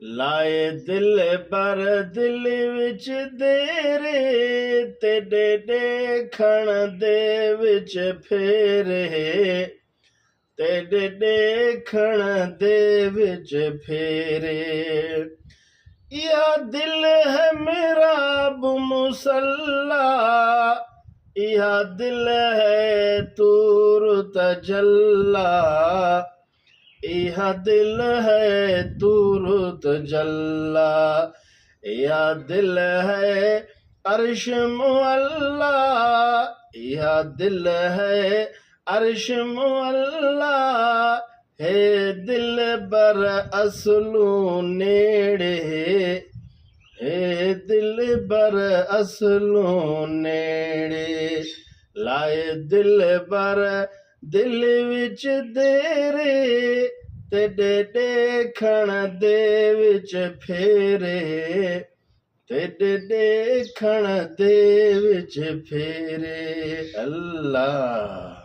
लाए दिल पर दिल विच देरे तेरे देखण दे विच फेरे तेरे देखण दे विच फेरे यह दिल है मेरा अबू मुसल्ला यह दिल है तूर तजल्ला यह दिल है तूर तजल्ला यह दिल है अर्श मुअल्ला यह दिल है अर्श मुअल्ला है दिल बर असलू नेड़े है दिल बर असलू नेड़े लाए दिल बर दिल विच देरे तेरे देखण दे विच फेरे तेरे देखण दे विच फेरे अल्लाह।